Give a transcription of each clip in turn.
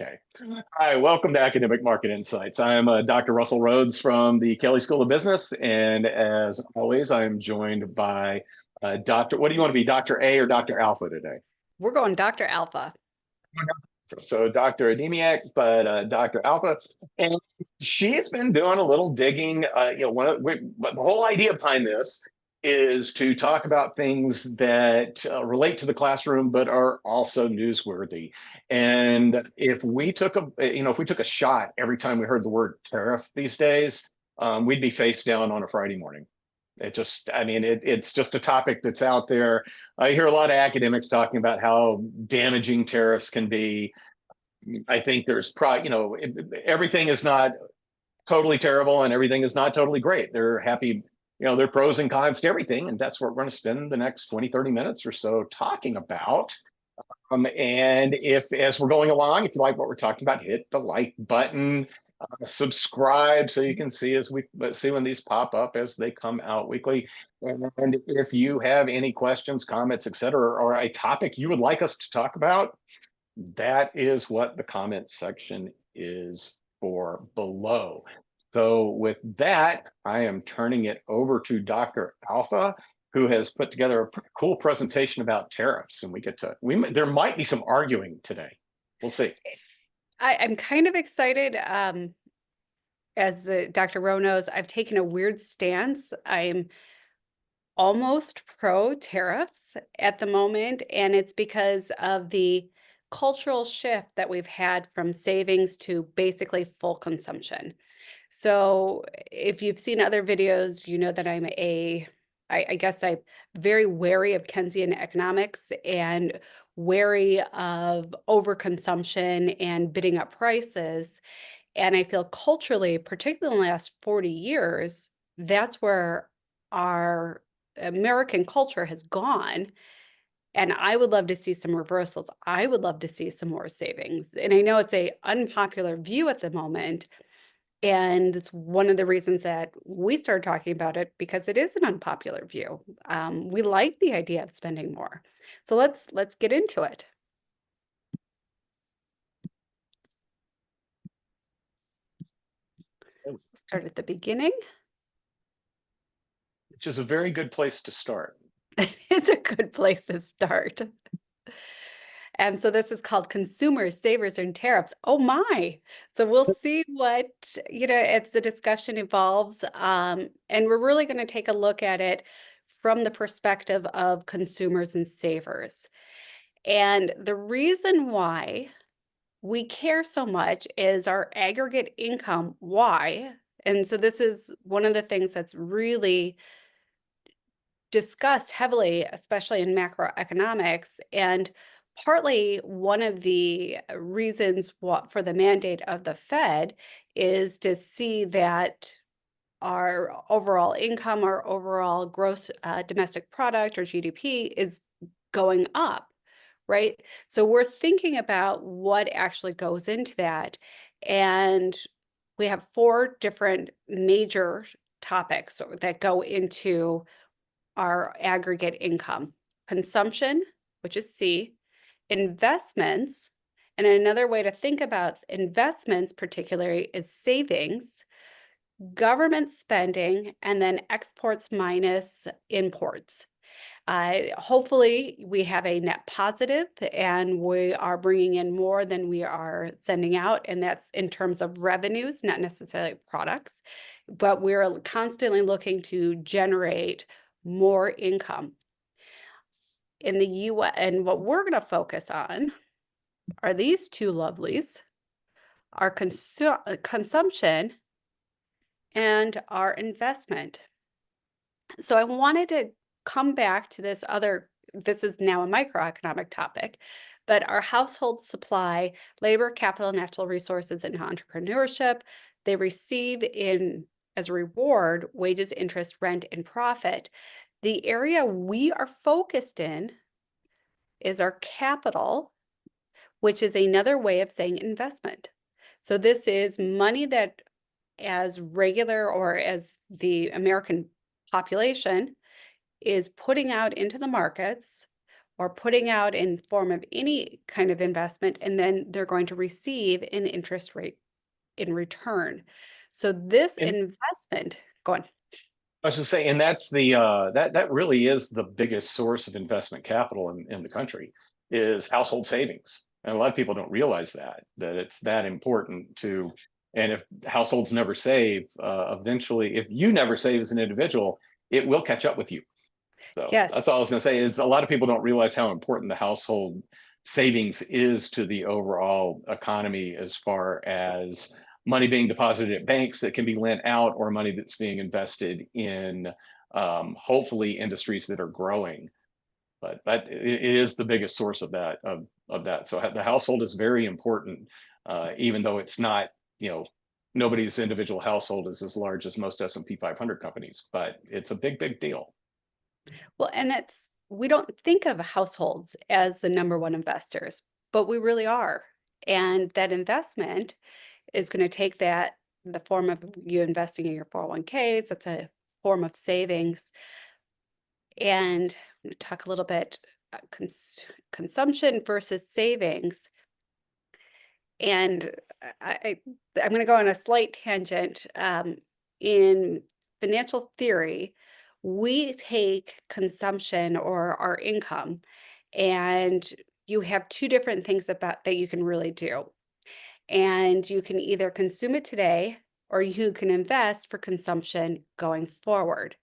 Okay. Hi, welcome to Academic Market Insights. I'm Dr. Russell Rhodes from the Kelley School of Business. And as always, I'm joined by what do you want to be, Dr. A or Dr. Alpha today? We're going Dr. Alpha. So Dr. Adamiec, but Dr. Alpha. And she's been doing a little digging. But the whole idea behind this is to talk about things that relate to the classroom, but are also newsworthy. And if we took a shot every time we heard the word tariff these days, we'd be face down on a Friday morning. It's just a topic that's out there. I hear a lot of academics talking about how damaging tariffs can be. I think everything is not totally terrible and everything is not totally great. They're happy, there are pros and cons to everything. And that's what we're going to spend the next 20, 30 minutes or so talking about. And as we're going along, if you like what we're talking about, hit the like button, subscribe so you can see when these pop up as they come out weekly. And if you have any questions, comments, etc., or a topic you would like us to talk about, that is what the comment section is for below. So with that, I am turning it over to Dr. Alpha, who has put together a pretty cool presentation about tariffs. And there might be some arguing today. We'll see. I'm kind of excited. As Dr. Rowe knows, I've taken a weird stance. I'm almost pro tariffs at the moment, and it's because of the cultural shift that we've had from savings to basically full consumption. So if you've seen other videos, you know that I guess I'm very wary of Keynesian economics and wary of overconsumption and bidding up prices. And I feel culturally, particularly in the last 40 years, that's where our American culture has gone. And I would love to see some reversals. I would love to see some more savings. And I know it's an unpopular view at the moment, and it's one of the reasons that we started talking about it, because it is an unpopular view. We like the idea of spending more. So let's get into it. Start at the beginning. Which is a very good place to start. It's a good place to start. And so this is called Consumers, Savers, and Tariffs. Oh my. So we'll see what, as the discussion evolves. And we're really going to take a look at it from the perspective of consumers and savers. And the reason why we care so much is our aggregate income. Why? And so this is one of the things that's really discussed heavily, especially in macroeconomics. And partly one of the reasons for the mandate of the Fed is to see that our overall income, our overall gross domestic product, or GDP, is going up, right? So we're thinking about what actually goes into that. And we have 4 different major topics that go into our aggregate income: consumption, which is C; investments, and another way to think about investments particularly is savings; government spending; and then exports minus imports. Hopefully we have a net positive and we are bringing in more than we are sending out, and that's in terms of revenues, not necessarily products, but we're constantly looking to generate more income. In the U.S., and what we're going to focus on are these 2 lovelies: our consumption and our investment. So I wanted to come back to this is now a microeconomic topic, but our household supply, labor, capital, natural resources, and entrepreneurship, they receive as a reward wages, interest, rent, and profit. The area we are focused in is our capital, which is another way of saying investment. So this is money that, as regular or as the American population is putting out into the markets or putting out in form of any kind of investment, and then they're going to receive an interest rate in return. So this And investment, go on. I was just saying, and that's that really is the biggest source of investment capital in the country is household savings. And a lot of people don't realize that it's that important to, and if households never save, eventually, if you never save as an individual, it will catch up with you. So that's Yes. all I was going to say is a lot of people don't realize how important the household savings is to the overall economy as far as money being deposited at banks that can be lent out or money that's being invested in hopefully industries that are growing. But that it is the biggest source of that. So the household is very important, even though it's not, nobody's individual household is as large as most S&P 500 companies, but it's a big deal. Well, and we don't think of households as the number one investors, but we really are. And that investment is going to take that the form of you investing in your 401ks. That's a form of savings. And I'm going to talk a little bit consumption versus savings. And I'm going to go on a slight tangent. In financial theory, we take consumption or our income, and you have two different things about that you can really do. And you can either consume it today or you can invest for consumption going forward.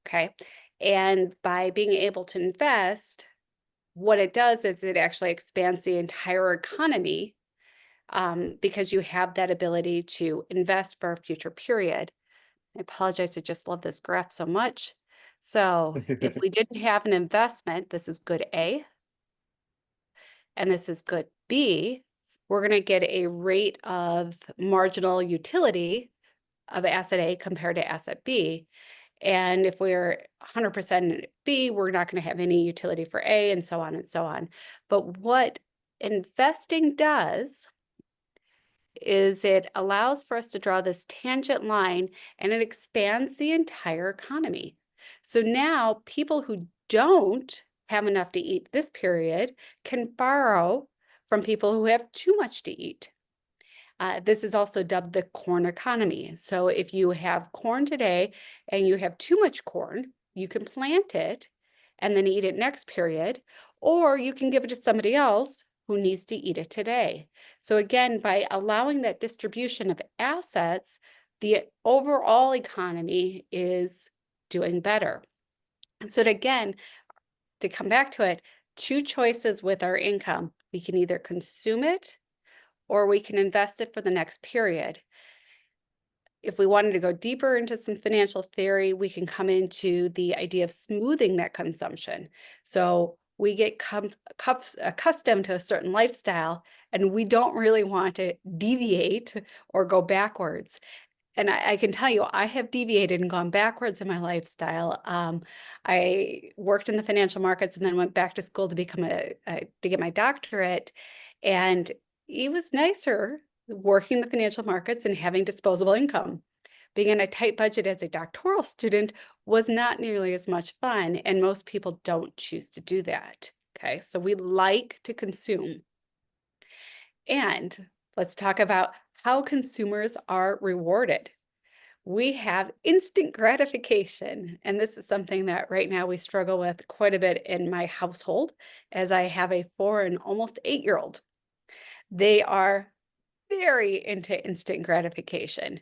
Okay. And by being able to invest, what it does is it actually expands the entire economy, because you have that ability to invest for a future period. I apologize, I just love this graph so much. So if we didn't have an investment, this is good A, and this is good B, we're going to get a rate of marginal utility of asset A compared to asset B. And if we're 100% B, we're not going to have any utility for A, and so on and so on. But what investing does is it allows for us to draw this tangent line, and it expands the entire economy. So now people who don't have enough to eat this period can borrow from people who have too much to eat. This is also dubbed the corn economy. So if you have corn today and you have too much corn, you can plant it and then eat it next period, or you can give it to somebody else who needs to eat it today. So again, by allowing that distribution of assets, the overall economy is doing better. And so again, to come back to it, two choices with our income. We can either consume it or we can invest it for the next period. If we wanted to go deeper into some financial theory, we can come into the idea of smoothing that consumption. So we get accustomed to a certain lifestyle, and we don't really want to deviate or go backwards. And I can tell you, I have deviated and gone backwards in my lifestyle. I worked in the financial markets and then went back to school to become to get my doctorate. And it was nicer working the financial markets and having disposable income. Being on a tight budget as a doctoral student was not nearly as much fun, and most people don't choose to do that. Okay, so we like to consume. And let's talk about how consumers are rewarded. We have instant gratification, and this is something that right now we struggle with quite a bit in my household, as I have a 4 and almost 8-year-old. They are very into instant gratification.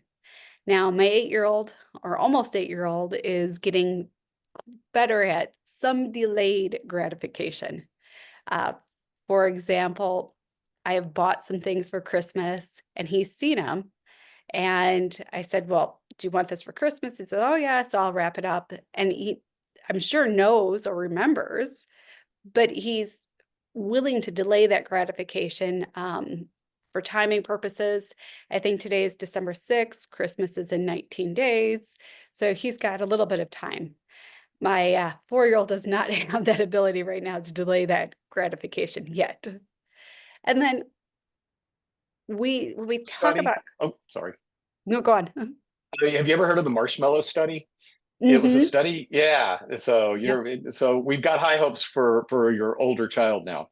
Now, my 8-year-old or almost 8-year-old is getting better at some delayed gratification. Uh, for example, I have bought some things for Christmas and he's seen them. And I said, well, do you want this for Christmas? He said, oh, yeah, so I'll wrap it up. And he, I'm sure, knows or remembers, but he's willing to delay that gratification for timing purposes. I think today is December 6th. Christmas is in 19 days. So he's got a little bit of time. My 4-year-old does not have that ability right now to delay that gratification yet. And then we talk Study. about, Oh, sorry. no, go on. Have you ever heard of the marshmallow study? It was a Hmm. study. Yeah. So Yep. so we've got high hopes for your older child now.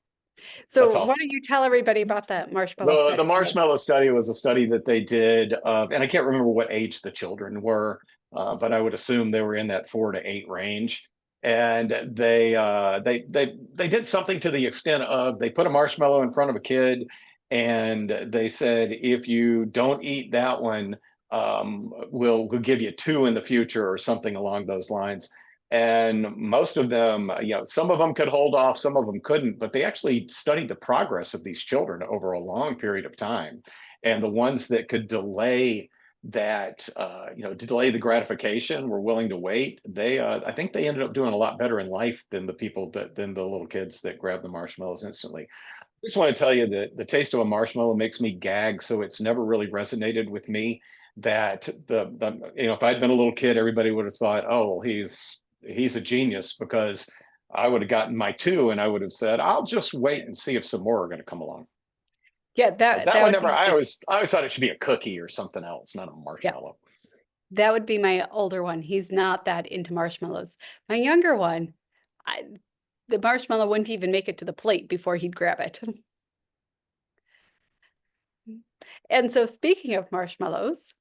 That's So why all. don't you tell everybody about that marshmallow The study? marshmallow study was a study that they did, and I can't remember what age the children were, but I would assume they were in that 4 to 8 range. And they did something to the extent of they put a marshmallow in front of a kid, and they said if you don't eat that one, we'll give you two in the future or something along those lines. And most of them, some of them could hold off, some of them couldn't, but they actually studied the progress of these children over a long period of time. And the ones that could delay that, delay the gratification, were willing to wait. I think they ended up doing a lot better in life than than the little kids that grab the marshmallows instantly. I just want to tell you that the taste of a marshmallow makes me gag, so it's never really resonated with me that if I'd been a little kid, everybody would have thought, oh, well, he's a genius, because I would have gotten my two and I would have said, I'll just wait and see if some more are going to come along. Yeah, But that that that would would never. be I always thought it should be a cookie or something else, not a yeah, marshmallow. that would be my older one. He's not that into marshmallows. My younger one, I, the marshmallow wouldn't even make it to the plate before he'd grab it. And so, speaking of marshmallows,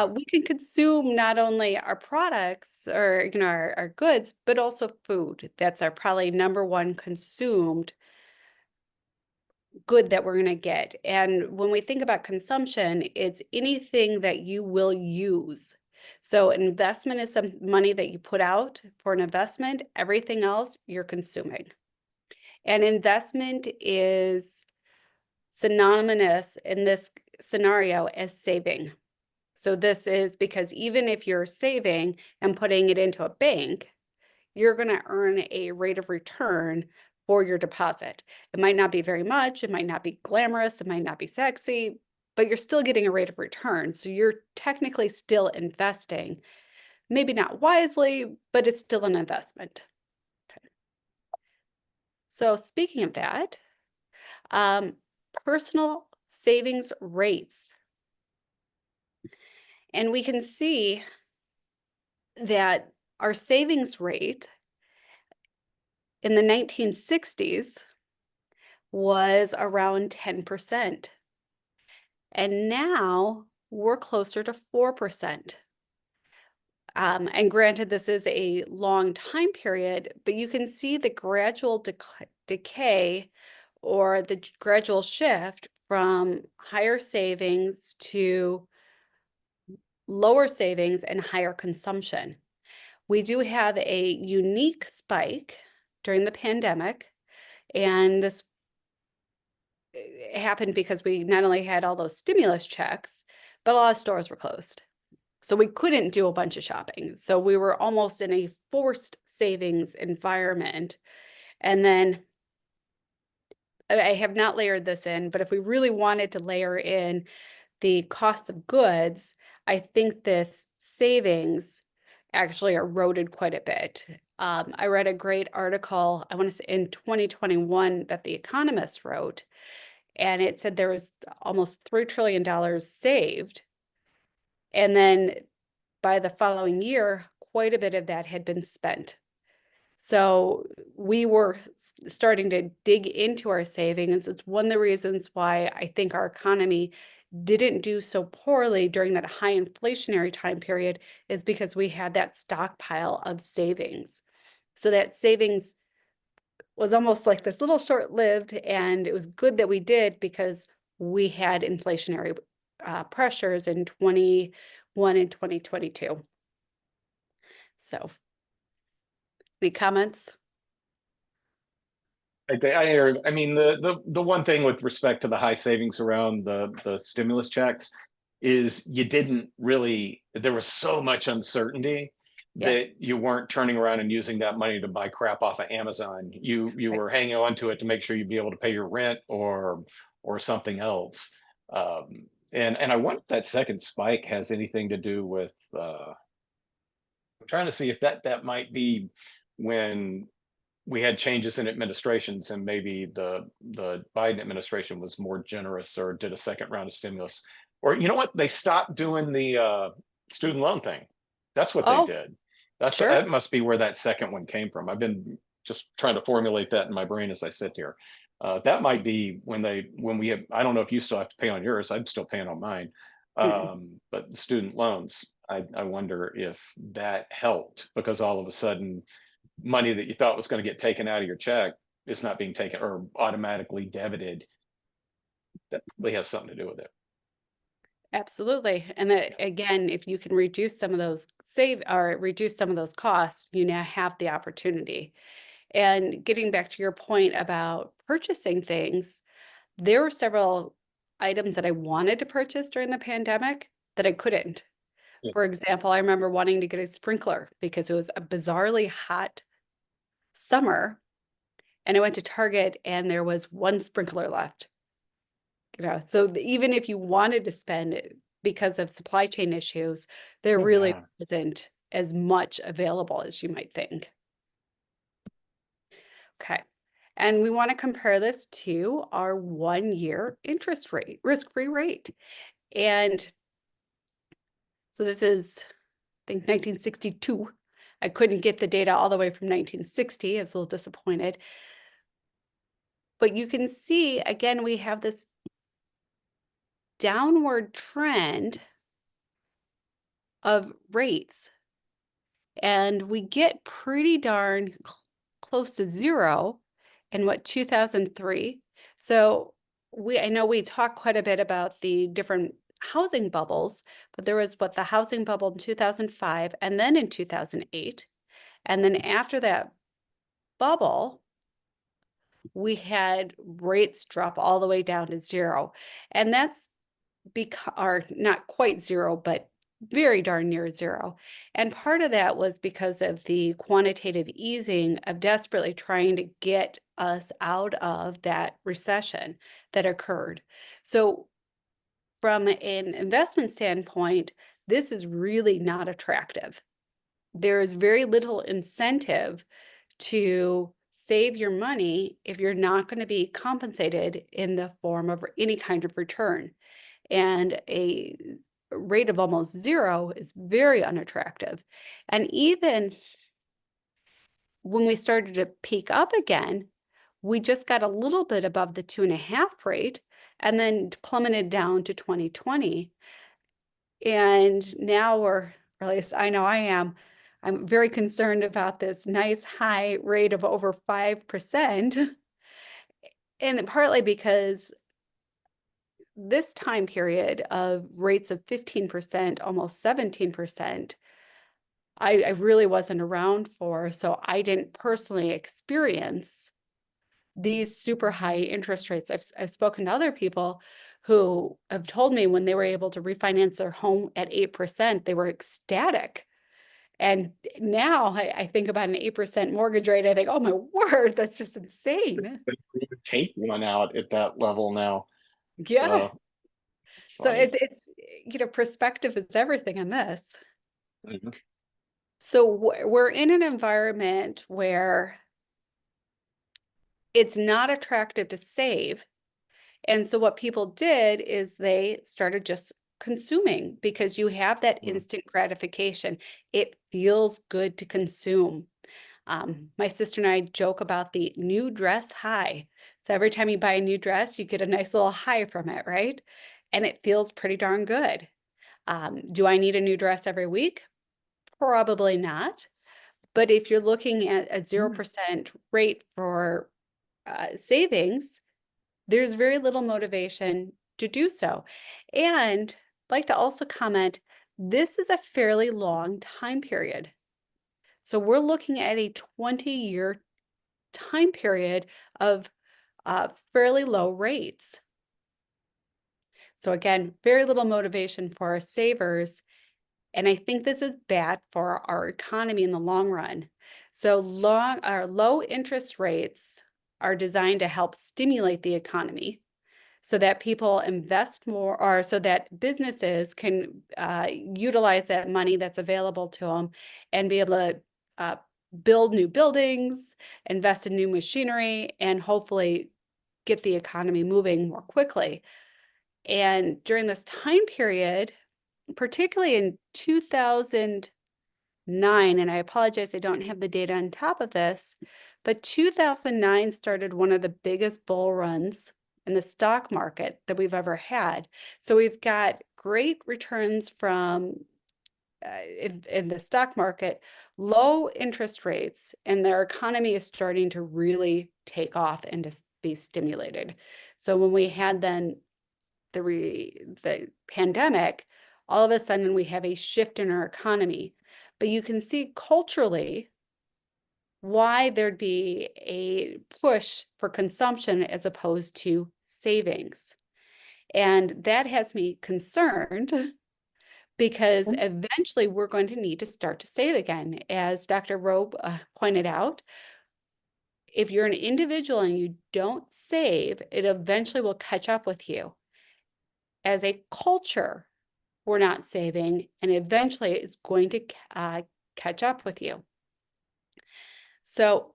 we can consume not only our products or our goods, but also food. That's our probably number one consumed good that we're going to get. And when we think about consumption, it's anything that you will use. So investment is some money that you put out for an investment. Everything else you're consuming. And investment is synonymous in this scenario as saving. So this is because even if you're saving and putting it into a bank, you're going to earn a rate of return for your deposit. It might not be very much, it might not be glamorous, it might not be sexy, but you're still getting a rate of return. So you're technically still investing. Maybe not wisely, but it's still an investment. Okay. So speaking of that, um, personal savings rates. And we can see that our savings rate in the 1960s was around 10%. And now we're closer to 4%. And granted, this is a long time period, but you can see the gradual decay or the gradual shift from higher savings to lower savings and higher consumption. We do have a unique spike during the pandemic, and this happened because we not only had all those stimulus checks, but a lot of stores were closed. So we couldn't do a bunch of shopping. So we were almost in a forced savings environment. And then I have not layered this in, but if we really wanted to layer in the cost of goods, I think this savings actually eroded quite a bit. I read a great article, I want to say in 2021, that The Economist wrote, and it said there was almost $3 trillion saved. And then by the following year, quite a bit of that had been spent. So we were starting to dig into our savings. It's one of the reasons why I think our economy didn't do so poorly during that high inflationary time period, is because we had that stockpile of savings. So that savings was almost like this little short-lived, and it was good that we did because we had inflationary pressures in 21 and 2022. So, any comments? I mean, the one thing with respect to the high savings around the stimulus checks is you didn't really. There was so much uncertainty Yeah, that you weren't turning around and using that money to buy crap off of Amazon. You right. were hanging on to it to make sure you'd be able to pay your rent or something else. And I wonder if that second spike has anything to do with. I'm trying to see if that might be when we had changes in administrations, and maybe the Biden administration was more generous or did a second round of stimulus. Or you know what? They stopped doing the student loan thing. That's what they Oh, did. Sure. that must be where that second one came from. I've been just trying to formulate that in my brain as I sit here. That might be when we have. I don't know if you still have to pay on yours. I'm still paying on mine. Mm. But the student loans, I wonder if that helped because all of a sudden money that you thought was going to get taken out of your check is not being taken or automatically debited. That probably has something to do with it. Absolutely. And that again, if you can reduce some of those save or reduce some of those costs, you now have the opportunity. And getting back to your point about purchasing things, there were several items that I wanted to purchase during the pandemic that I couldn't. Yeah. For example, I remember wanting to get a sprinkler because it was a bizarrely hot summer, and I went to Target and there was one sprinkler left. So even if you wanted to spend it because of supply chain issues, there Oh really yeah. wasn't as much available as you might think. Okay. And we want to compare this to our 1 year interest rate, risk-free rate. And so this is, I think, 1962. I couldn't get the data all the way from 1960. I was a little disappointed. But you can see, again, we have this downward trend of rates, and we get pretty darn close to zero in 2003. So I know we talk quite a bit about the different housing bubbles, but there was the housing bubble in 2005 and then in 2008. And then after that bubble, we had rates drop all the way down to zero. And that's because, or not quite zero, but very darn near zero. And part of that was because of the quantitative easing of desperately trying to get us out of that recession that occurred. So from an investment standpoint, this is really not attractive. There is very little incentive to save your money if you're not going to be compensated in the form of any kind of return. And a rate of almost zero is very unattractive. And even when we started to peak up again, we just got a little bit above the 2.5 rate and then plummeted down to 2020. And now or at least I know I am, I'm very concerned about this nice high rate of over 5%. And partly because this time period of rates of 15%, almost 17%, I really wasn't around for, so I didn't personally experience these super high interest rates. I've spoken to other people who have told me when they were able to refinance their home at 8%, they were ecstatic. And now I think about an 8% mortgage rate, I think, oh my word, that's just insane. But you would take one out at that level now. Yeah. It's So funny. it's perspective is everything on this. Mhm. So we're in an environment where it's not attractive to save. And so what people did is they started just consuming because you have that Mhm. instant gratification. It feels good to consume. My sister and I joke about the new dress high. So every time you buy a new dress, you get a nice little high from it, right? And it feels pretty darn good. Do I need a new dress every week? Probably not. But if you're looking at a 0% rate for savings, there's very little motivation to do so. And I'd like to also comment, this is a fairly long time period. So we're looking at a 20-year time period of fairly low rates. So again, very little motivation for our savers. And I think this is bad for our economy in the long run. So low interest rates are designed to help stimulate the economy so that people invest more or so that businesses can utilize that money that's available to them and be able to uh, build new buildings, invest in new machinery, and hopefully get the economy moving more quickly. And during this time period, particularly in 2009 2009, and I apologize, I don't have the data on top of this, but 2009 started one of the biggest bull runs in the stock market that we've ever had. So we've got great returns from in the stock market, low interest rates, and their economy is starting to really take off and to be stimulated. So when we had then the pandemic, all of a sudden we have a shift in our economy. But you can see culturally why there'd be a push for consumption as opposed to savings. And that has me concerned because eventually we're going to need to start to save again. As Dr. Robe pointed out, if you're an individual and you don't save, it eventually will catch up with you. As a culture, we're not saving, and eventually it's going to catch up with you. So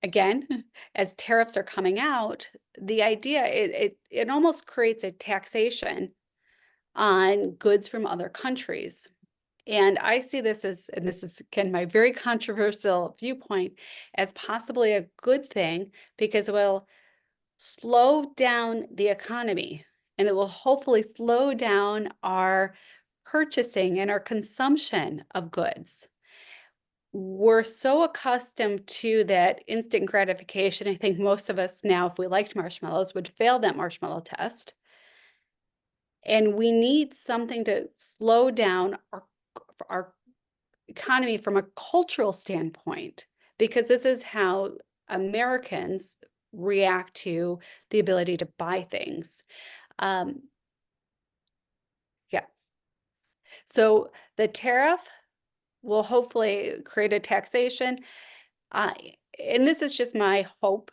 again, as tariffs are coming out, the idea, it almost creates a taxation on goods from other countries. And I see this as, and this is again my very controversial viewpoint, as possibly a good thing because it will slow down the economy and it will hopefully slow down our purchasing and our consumption of goods. We're so accustomed to that instant gratification. I think most of us now, if we liked marshmallows, would fail that marshmallow test. And we need something to slow down our economy from a cultural standpoint, because this is how Americans react to the ability to buy things. Yeah. So the tariff will hopefully create a taxation. And this is just my hope.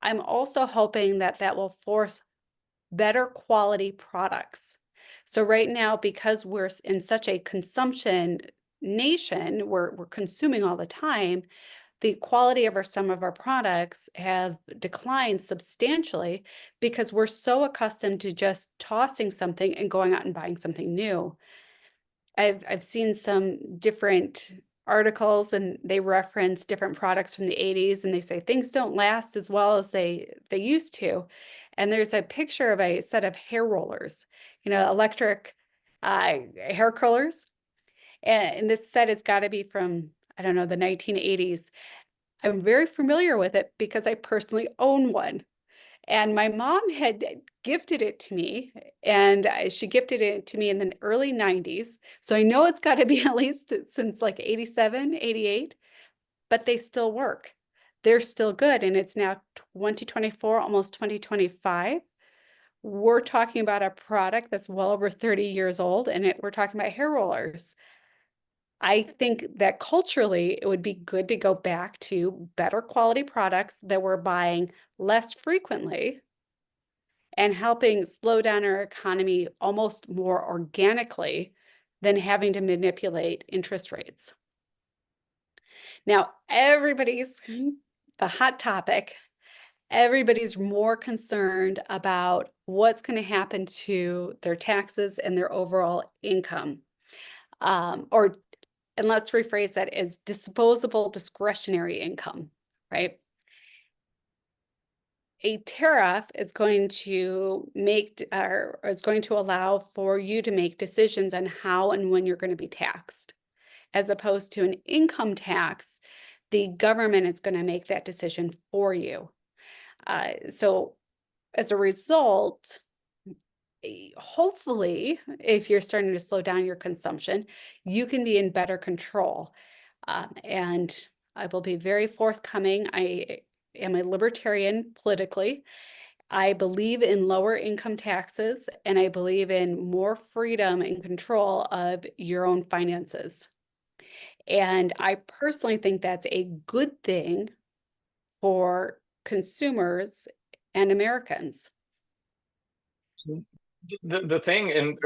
I'm also hoping that that will force better quality products. So right now, because we're in such a consumption nation, we're consuming all the time, the quality of some of our products have declined substantially because we're so accustomed to just tossing something and going out and buying something new. I've seen some different articles and they reference different products from the 80s and they say things don't last as well as they used to. And there's a picture of a set of hair rollers, electric hair curlers. And this set has got to be from, I don't know, the 1980s. I'm very familiar with it because I personally own one. And my mom had gifted it to me, and she gifted it to me in the early 90s. So I know it's got to be at least since like 87, 88, but they still work. They're still good. And it's now 2024, almost 2025. We're talking about a product that's well over 30 years old, and we're talking about hair rollers. I think that culturally, it would be good to go back to better quality products that we're buying less frequently and helping slow down our economy almost more organically than having to manipulate interest rates. Now, everybody's the hot topic. Everybody's more concerned about what's going to happen to their taxes and their overall income. And let's rephrase that as disposable discretionary income, right? A tariff is going to is going to allow for you to make decisions on how and when you're going to be taxed. As opposed to an income tax, the government is going to make that decision for you. So as a result, hopefully, if you're starting to slow down your consumption, you can be in better control. And I will be very forthcoming. I am a libertarian politically. I believe in lower income taxes, and I believe in more freedom and control of your own finances. And I personally think that's a good thing for consumers and Americans. The thing, and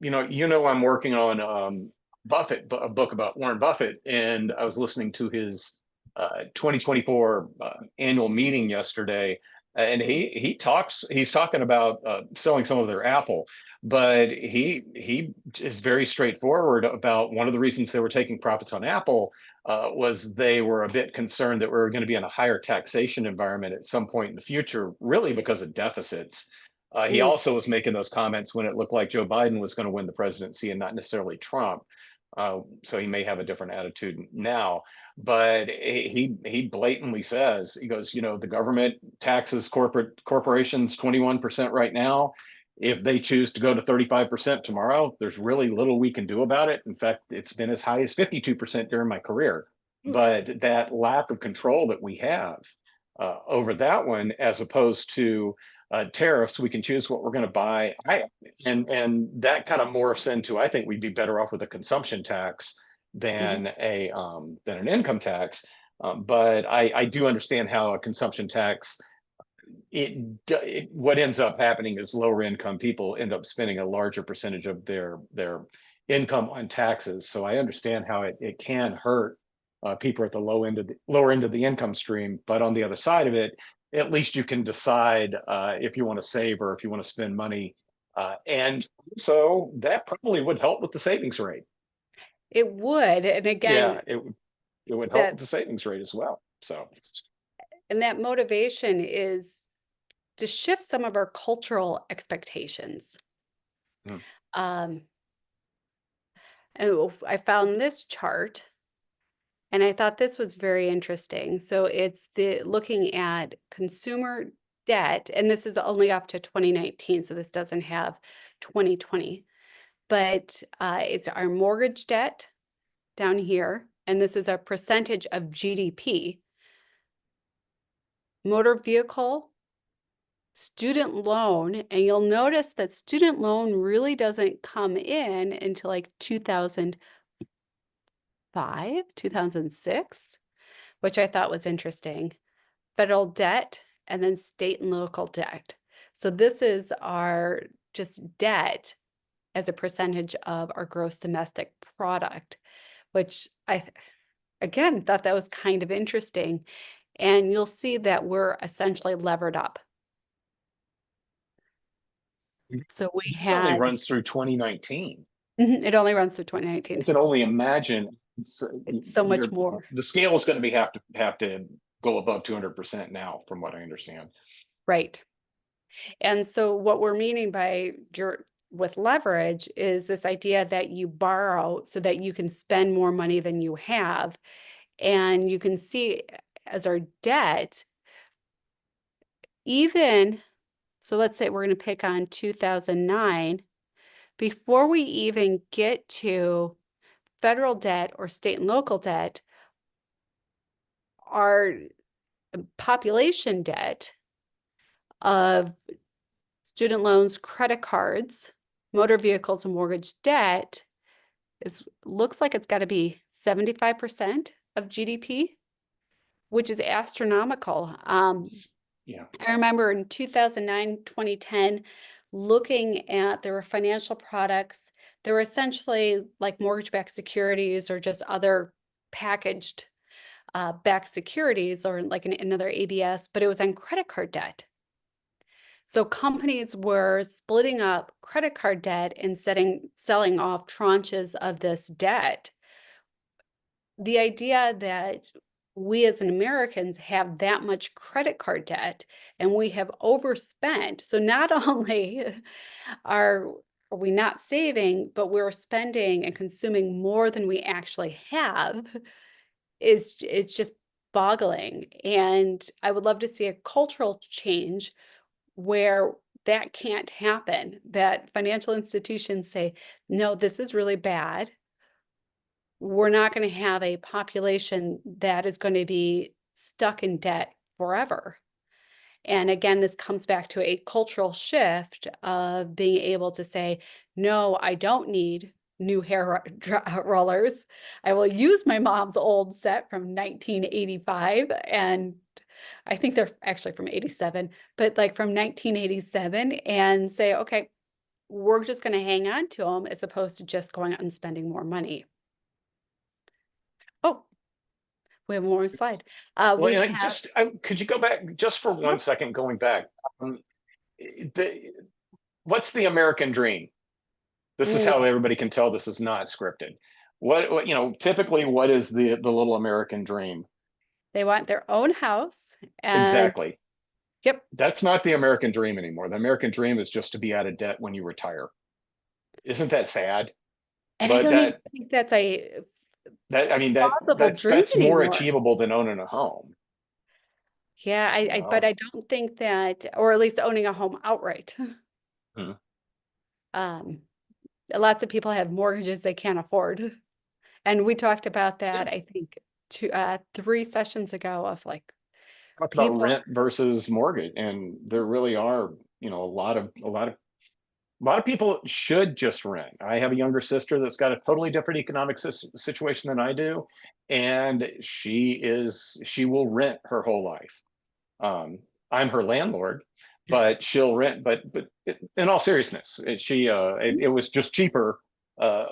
I'm working on a book about Warren Buffett, and I was listening to his 2024 annual meeting yesterday, and he's talking about selling some of their Apple, but he is very straightforward about one of the reasons they were taking profits on Apple was they were a bit concerned that we were going to be in a higher taxation environment at some point in the future, really because of deficits. He Mm. also was making those comments when it looked like Joe Biden was going to win the presidency and not necessarily Trump. So he may have a different attitude now, but he blatantly says, he goes, you know, the government taxes corporations 21% right now. If they choose to go to 35% tomorrow, there's really little we can do about it. In fact, it's been as high as 52% during my career. Oof. But that lack of control that we have over that one, as opposed to tariffs, we can choose what we're going to buy. And that kind of morphs into, I think we'd be better off with a consumption tax Mhm. than an income tax. But I do understand how a consumption tax, what ends up happening is lower income people end up spending a larger percentage of their income on taxes. So I understand how it can hurt people at the lower end of the income stream. But on the other side of it, at least you can decide if you want to save or if you want to spend money. And so that probably would help with the savings rate. It would, and again, Yeah, it would help with that the savings rate as well. So and that motivation is to shift some of our cultural expectations. mm, Um, and I found this chart, and I thought this was very interesting. So it's the looking at consumer debt, and this is only up to 2019, so this doesn't have 2020, but it's our mortgage debt down here, and this is a percentage of GDP, motor vehicle, student loan, and you'll notice that student loan really doesn't come in until like 2005, 2006, which I thought was interesting. Federal debt, and then state and local debt. So this is our just debt as a percentage of our gross domestic product, which I, again, thought that was kind of interesting. And you'll see that we're essentially levered up. So we this only had, runs through 2019. it only runs through I 2019. can only imagine It's so much more. the scale is going to be have to go above 200% now, from what I understand. Right. And so what we're meaning by your with leverage is this idea that you borrow so that you can spend more money than you have. And you can see as our debt, even, so let's say we're going to pick on 2009, before we even get to federal debt or state and local debt, our population debt of student loans, credit cards, motor vehicles, and mortgage debt looks like it's got to be 75% of GDP, which is astronomical. Yeah. I remember in 2009, 2010, looking at there were financial products. They were essentially like mortgage-backed securities or just other packaged backed securities or like another ABS, but it was on credit card debt. So companies were splitting up credit card debt and selling off tranches of this debt. The idea that we as an Americans have that much credit card debt and we have overspent. So not only are we not saving, but we're spending and consuming more than we actually have it's just boggling. And I would love to see a cultural change where that can't happen, that financial institutions say, no, this is really bad. We're not going to have a population that is going to be stuck in debt forever. And again, this comes back to a cultural shift of being able to say, no, I don't need new hair rollers. I will use my mom's old set from 1985. And I think they're actually from 87, but like from 1987 and say, okay, we're just going to hang on to them as opposed to just going out and spending more money. Oh, We have more slide. Well, We and have, could you go back just for uh, 1 second, going back? Um, the, what's the American dream? This is mm, how everybody can tell this is not scripted. Typically, what is the little American dream? they want their own house and Exactly. yep. That's not the American dream anymore. The American dream is just to be out of debt when you retire. Isn't that sad? And I But don't even think that's a I mean, plausible dream that's more anymore. achievable than owning a home. Yeah, You but know? I don't think that, or at least owning a home outright. Hmm. Um, Lots of people have mortgages they can't afford. And we talked about Yeah. that, I think, 3 sessions ago of like Talk about people. rent versus mortgage, and there really are, a lot of people should just rent. I have a younger sister that's got a totally different economic situation than I do, and she will rent her whole life. I'm her landlord, but she'll rent. But in all seriousness, it was just cheaper uh,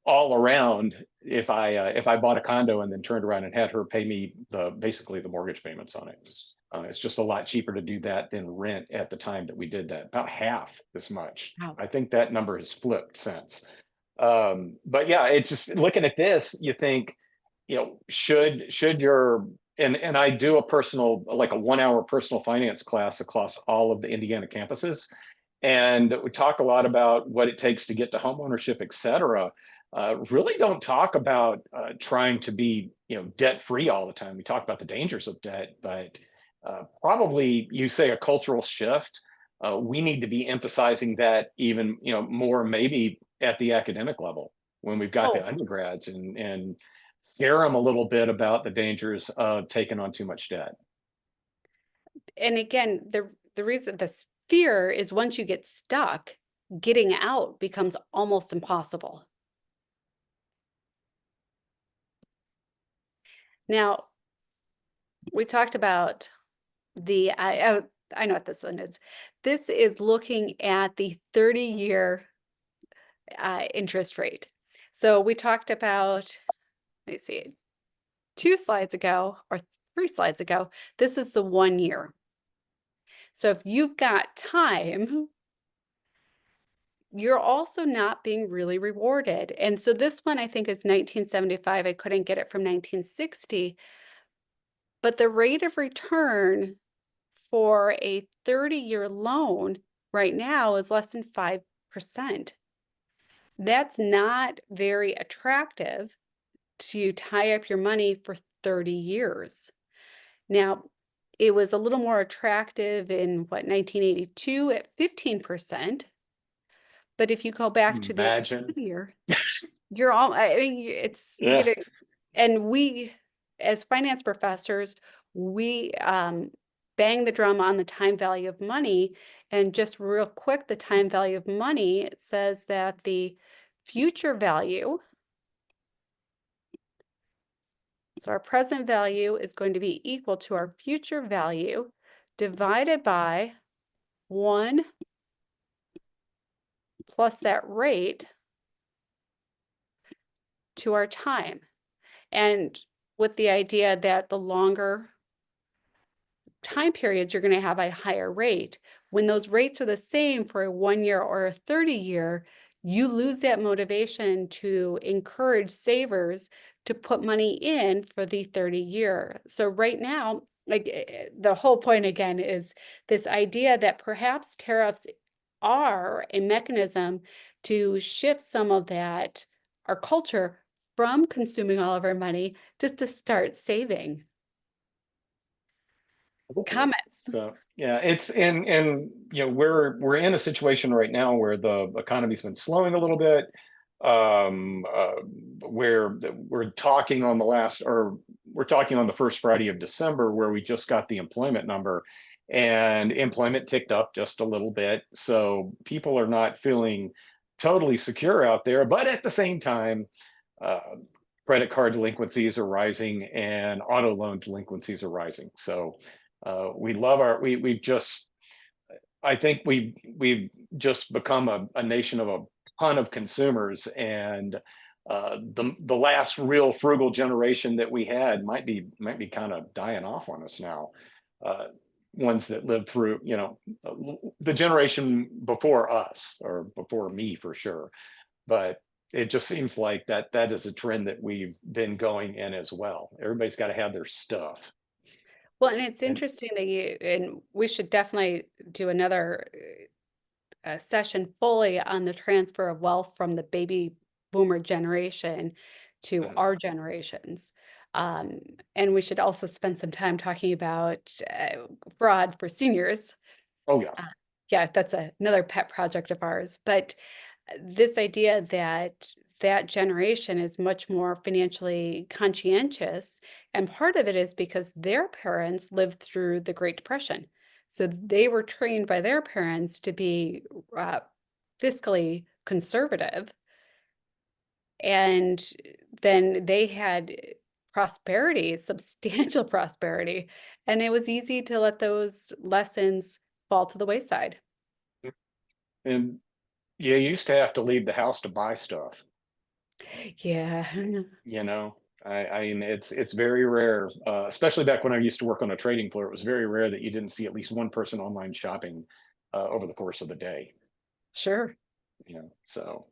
all around if I bought a condo and then turned around and had her pay me basically the mortgage payments on it. It's just a lot cheaper to do that than rent at the time that we did that. About half as much. Wow. I think that number has flipped since. But yeah, it's just looking at this, you think, should your and I do a personal, like a 1 hour personal finance class across all of the Indiana campuses, and we talk a lot about what it takes to get to home ownership, et cetera. Really don't talk about trying to be debt free all the time. We talk about the dangers of debt, but probably you say a cultural shift. We need to be emphasizing that even more, maybe at the academic level when we've got the Oh, undergrads, and scare them a little bit about the dangers of taking on too much debt. and again, the reason this fear is once you get stuck, getting out becomes almost impossible. Now, we talked about I know what this one is. This is looking at the 30-year interest rate. So we talked about, let me see, 2 slides ago or 3 slides ago, this is the 1 year. So if you've got time, you're also not being really rewarded. And so this one I think is 1975. I couldn't get it from 1960, but the rate of return for a 30-year loan right now is less than 5%. That's not very attractive to tie up your money for 30 years. Now, it was a little more attractive in 1982 at 15%. But if you go back to the Imagine. year, you're all, I mean, it's, Yeah. and we, as finance professors, we bang the drum on the time value of money. And just real quick, the time value of money, it says that the future value, so our present value is going to be equal to our future value divided by 1 plus that rate to our time. And with the idea that the longer time periods, you're going to have a higher rate. When those rates are the same for a 1 year or a 30-year, you lose that motivation to encourage savers to put money in for the 30-year. So right now, like the whole point again is this idea that perhaps tariffs are a mechanism to shift some of that, our culture, from consuming all of our money just to start saving. Hopefully. Comments? So yeah, it's and we're in a situation right now where the economy's been slowing a little bit. Where we're talking on we're talking on the first Friday of December, where we just got the employment number, and employment ticked up just a little bit. So people are not feeling totally secure out there, but at the same time, uh, credit card delinquencies are rising and auto loan delinquencies are rising. So we love we've just, I think we've just become a nation of a ton of consumers, and The last real frugal generation that we had might be kind of dying off on us now. Uh, Ones that lived through, the generation before us or before me for sure. But it just seems like that is a trend that we've been going in as well. Everybody's got to have their stuff. Well, and it's And interesting that and we should definitely do another session fully on the transfer of wealth from the baby boomer generation to Mhm. our generations. Um, and we should also spend some time talking about fraud for seniors. Oh yeah. Uh, yeah, that's another pet project of ours. But this idea that that generation is much more financially conscientious, and part of it is because their parents lived through the Great Depression. So they were trained by their parents to be uh, fiscally conservative, and then they had prosperity, substantial prosperity, and it was easy to let those lessons fall to the wayside. And you used to have to leave the house to buy stuff. Yeah. You know, I mean, it's very rare, especially back when I used to work on a trading floor. It was very rare that you didn't see at least one person online shopping over the course of the day. Sure. So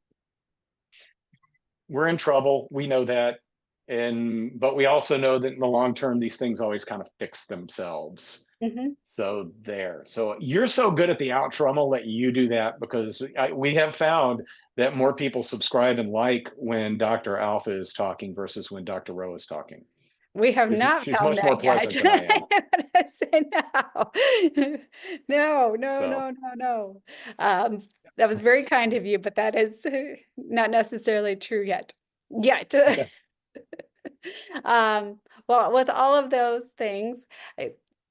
we're in trouble. We know that, and but we also know that in the long term, these things always kind of fix themselves. Mhm. So there. So you're so good at the outro. I'm gonna let you do that because we have found that more people subscribe and like when Dr. Alpha is talking versus when Dr. Rowe is talking. We have not She's found much more that yet. pleasant than I am. I say no. No, no, So no, no, no. That was very kind of you, but that is not necessarily true yet. Yet. Well, with all of those things,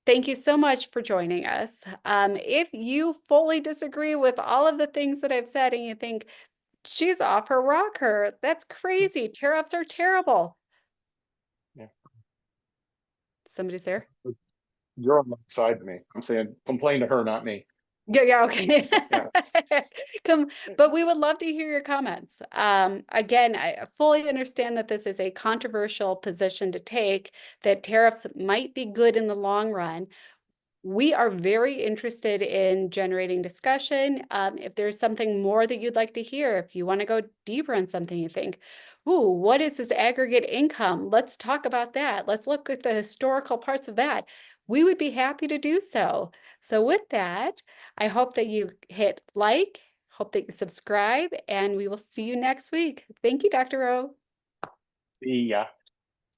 thank you so much for joining us. If you fully disagree with all of the things that I've said and you think she's off her rocker, that's crazy. Tariffs are terrible. yeah, Somebody's there? you're on my side of me. I'm saying complain to her, not me. Yeah, yeah, okay. So yeah. Come, but we would love to hear your comments. Again, I fully understand that this is a controversial position to take, that tariffs might be good in the long run. We are very interested in generating discussion. If there's something more that you'd like to hear, if you want to go deeper on something you think, ooh, what is this aggregate income? Let's talk about that. Let's look at the historical parts of that. We would be happy to do so. So with that, I hope that you hit like, hope that you subscribe, and we will see you next week. Thank you, Dr. Rowe. Yeah.